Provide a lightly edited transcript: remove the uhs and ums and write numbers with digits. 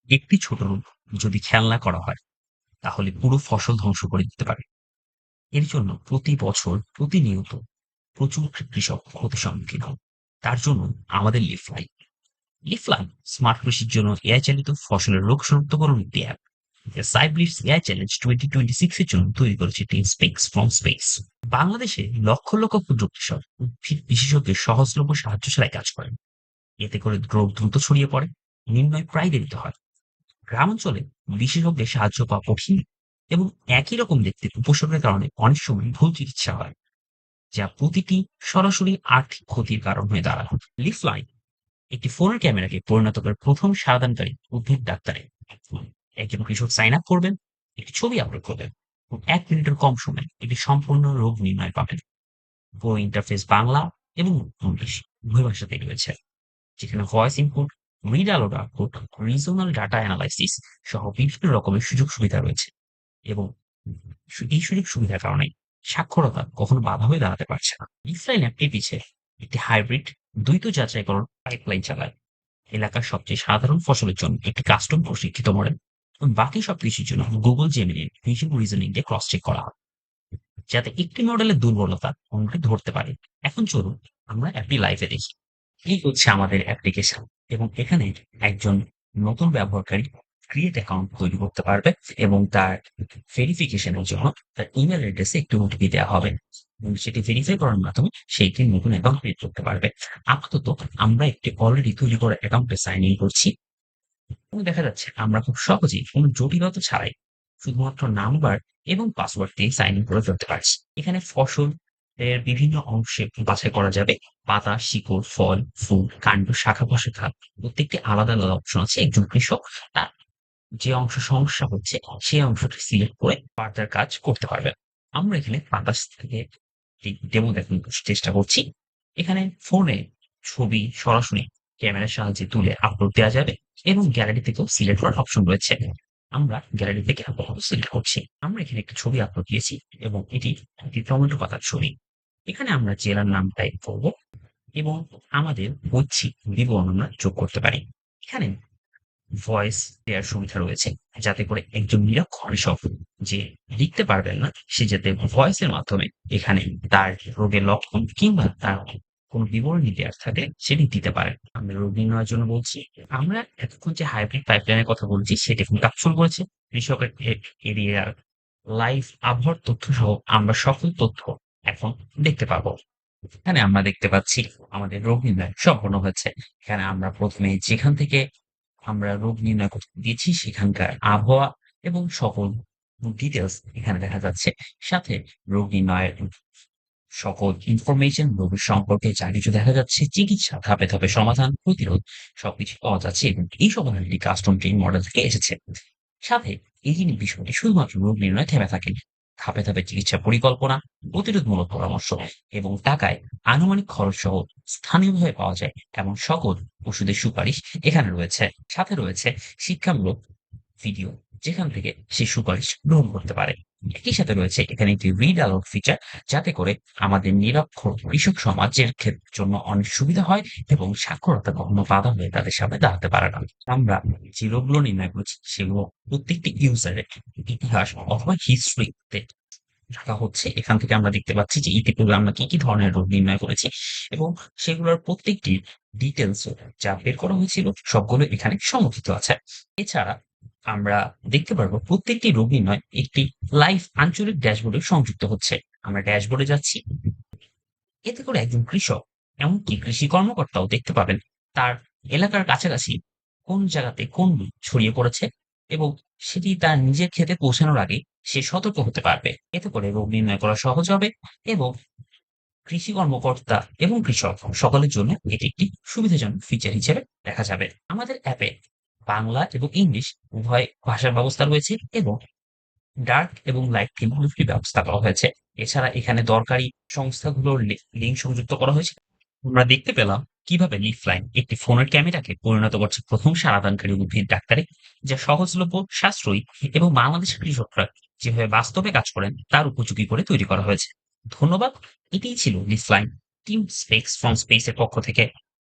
একটি ছোট রোগ যদি খেয়াল না করা হয় তাহলে পুরো ফসল ধ্বংস করে দিতে পারে। এর জন্য প্রতি বছর প্রতিনিয়ত প্রচুর কৃষক ক্ষতির সম্মুখীন হন। তার জন্য আমাদের লিফলাইন স্মার্ট কৃষির জন্য এআই চালিত ফসলের রোগ শনাক্তকরণ একটি অ্যাপ। সাইব্লিটস এআই চ্যালেঞ্জ 2026 এর জন্য তৈরি করেছে টিম স্পেক্স ফ্রম স্পেস। বাংলাদেশে লক্ষ লক্ষ ক্ষুদ্র কৃষক উদ্ভিদ বিশেষজ্ঞের সহজলভ্য সাহায্য ছাড়াই কাজ করেন। এতে করে রোগ দ্রুত ছড়িয়ে পড়ে, নির্ণয় প্রায় দেরিতে হয়। গ্রামাঞ্চলে বিশেষজ্ঞের সাহায্য পাওয়া কঠিন এবং একই রকম দেখতে উপসর্গের কারণে অনেক সময় ভুল চিকিৎসা হয়, যা প্রতিটি সরাসরি আর্থিক ক্ষতির কারণ হয়ে দাঁড়ায়। লিফলাইন একটি ফোনের ক্যামেরাকে পরিণত করে প্রথম সাবধানকারী উদ্ভিদ ডাক্তারে। একজন কৃষক সাইন আপ করবেন, একটি ছবি আপলোড করবেন এবং 1 মিনিটের কম সময়ে একটি সম্পূর্ণ রোগ নির্ণয় পাবেন। পুরো ইন্টারফেস বাংলা এবং ইংলিশ উভয় ভাষাতেই রয়েছে, যেখানে voice input, read allowed output, regional data analysis সহ বিভিন্ন রকমের সুযোগ সুবিধা রয়েছে। এবং এই সুযোগ সুবিধার কারণে সাক্ষরতা কখনো বাধা হয়ে দাঁড়াতে পারছে না। লিফলাইন অ্যাপটির পিছে একটি হাইব্রিড দ্বৈত যাচাইকরণ পাইপলাইন চালায়। এলাকার সবচেয়ে সাধারণ ফসলের জন্য একটি কাস্টম প্রশিক্ষিত মডেল এবং বাকি সবকিছুর জন্য গুগল জেমিনির ভিশন রিজনিং দিয়ে ক্রস চেক করা হয়, যাতে একটি মডেলের দুর্বলতা অন্যটি ধরতে পারে। এখন চলুন আমরা অ্যাপটি লাইভে দেখি। এই হচ্ছে আমাদের অ্যাপ্লিকেশন এবং এখানে একজন নতুন ব্যবহারকারী ক্রিয়েট অ্যাকাউন্ট তৈরি করতে পারবে এবং তার ভেরিফিকেশনের জন্য তার ইমেল অ্যাড্রেসে একটি ওটিপি দেওয়া হবে এবং সেটি ভেরিফাই করার মাধ্যমে সে একটি নতুন অ্যাকাউন্ট ক্রিয়েট করতে পারবে। আপাতত আমরা একটি অলরেডি তৈরি করা অ্যাকাউন্টে সাইন ইন করছি এবং দেখা যাচ্ছে আমরা খুব সহজেই কোনো জটিলতা ছাড়াই শুধুমাত্র নাম্বার এবং পাসওয়ার্ড দিয়ে সাইন ইন করে ফেলতে পারছি। এখানে ফসল এর বিভিন্ন অংশে বাছাই করা যাবে। পাতা, শিকড়, ফল, ফুল, কাণ্ড, শাখা প্রশাখা প্রত্যেকটি আলাদা আলাদা অপশন আছে। একজন কৃষক তার যে অংশ সমস্যা হচ্ছে সেই অংশটি সিলেক্ট করে ফার্দার কাজ করতে পারবে। আমরা এখানে পাতা থেকে ডেমো দেখানোর চেষ্টা করছি। এখানে ফোনে ছবি সরাসরি ক্যামেরার সাহায্যে তুলে আপলোড দেওয়া যাবে এবং গ্যালারি থেকেও সিলেক্ট করার অপশন রয়েছে। আমরা গ্যালারি থেকে আপাতত সিলেক্ট করছি। আমরা এখানে একটা ছবি আপলোড দিয়েছি এবং এটি একটি টমেটো পাতার ছবি। এখানে আমরা জেলার নাম টাইপ করব এবং আমাদের ঐচ্ছিক বিবরণ আমরা যোগ করতে পারি। এখানে ভয়েস দেওয়ার সুবিধা রয়েছে, যাতে করে একজন নিরক্ষর কৃষক যে লিখতে পারবেন না, সে যাতে ভয়েসের মাধ্যমে এখানে তার রোগের লক্ষণ কিংবা তার কোনো বিবরণী দেওয়ার থাকে সেটি দিতে পারে। আমরা রোগ নির্ণয়ের জন্য বলছি। আমরা এতক্ষণ যে হাইব্রিড পাইপলাইনের কথা বলছি সেটি এখন কাজ শুরু করেছে। কৃষকের এরিয়ার লাইভ আবহাওয়ার তথ্য সহ আমরা সকল তথ্য এখন দেখতে পাবো। এখানে আমরা দেখতে পাচ্ছি আমাদের রোগ নির্ণয় সম্পন্ন হয়েছে। এখানে আমরা প্রথমে যেখান থেকে আমরা রোগ নির্ণয় করতে দিয়েছি সেখানকার আবহাওয়া এবং সকল ডিটেলস এখানে দেখা যাচ্ছে। সাথে রোগ নির্ণয়ের সকল ইনফরমেশন রোগীর সম্পর্কে যা কিছু দেখা যাচ্ছে, চিকিৎসা, ধাপে ধাপে সমাধান, প্রতিরোধ সবকিছু পাওয়া যাচ্ছে এবং এই সমাধানটি কাস্টম ট্রেন মডেল থেকে এসেছে। সাথে এই বিষয়টি শুধুমাত্র রোগ নির্ণয় থেমে থাকেনি। ধাপে ধাপে চিকিৎসা পরিকল্পনা, প্রতিরোধমূলক পরামর্শ এবং টাকায় আনুমানিক খরচ সহ স্থানীয়ভাবে পাওয়া যায় এমন সকল ওষুধের সুপারিশ এখানে রয়েছে। সাথে রয়েছে শিক্ষামূলক ভিডিও, যেখান থেকে সে সুপারিশ গ্রহণ করতে পারে। একই সাথে রয়েছে এখানে একটি রিড অ্যালাউড ফিচার, যাতে করে আমাদের নিরক্ষর কৃষক সমাজের জন্য অনেক সুবিধা হয় এবং সাক্ষরতা কখনো বাধা হয়ে তাদের সামনে দাঁড়াতে পারে না। আমরা যে রোগগুলো নির্ণয় করছি সেগুলো প্রত্যেকটি ইউজারের ইতিহাস অথবা হিস্ট্রিতে রাখা হচ্ছে। এখান থেকে আমরা দেখতে পাচ্ছি যে ইতিপূর্বে আমরা কি কি ধরনের রোগ নির্ণয় করেছি এবং সেগুলোর প্রত্যেকটির ডিটেলস যা বের করা হয়েছিল সবগুলো এখানে সংরক্ষিত আছে। এছাড়া আমরা দেখতে পারবো প্রত্যেকটি রোগ নির্ণয় একটি লাইভ আঞ্চলিক ড্যাশবোর্ডে সংযুক্ত হচ্ছে। আমরা ড্যাশবোর্ডে যাচ্ছি। এতে করে একজন কৃষক, এমনকি কৃষি কর্মকর্তাও দেখতে পাবেন তার এলাকার কাছাকাছি কোন জায়গাতে কোন রোগ ছড়িয়ে পড়েছে এবং সেটি তার নিজের ক্ষেতে পৌঁছানোর আগে সে সতর্ক হতে পারবে। এতে করে রোগ নির্ণয় করা সহজ হবে এবং কৃষি কর্মকর্তা এবং কৃষক সকলের জন্য এটি একটি সুবিধাজনক ফিচার হিসেবে দেখা যাবে। আমাদের অ্যাপে বাংলা এবং ইংলিশ উভয় ভাষার ব্যবস্থা রয়েছে এবং ডার্ক এবং লাইট থিম দুটির ব্যবস্থা করা হয়েছে। এছাড়া এখানে দরকারি সংস্থাগুলোর লিঙ্ক সংযুক্ত করা হয়েছে। আমরা দেখতে পেলাম কিভাবে লিফলাইন একটি ফোনের ক্যামেরাকে পরিণত করছে প্রথম সারাদানকারী উদ্ভিদ ডাক্তারে, যা সহজলভ্য, সাশ্রয়ী এবং বাংলাদেশের কৃষকরা যেভাবে বাস্তবে কাজ করেন তার উপযোগী করে তৈরি করা হয়েছে। ধন্যবাদ। এটিই ছিল লিফলাইন টিম স্পেক্স ফ্রম স্পেস এর পক্ষ থেকে।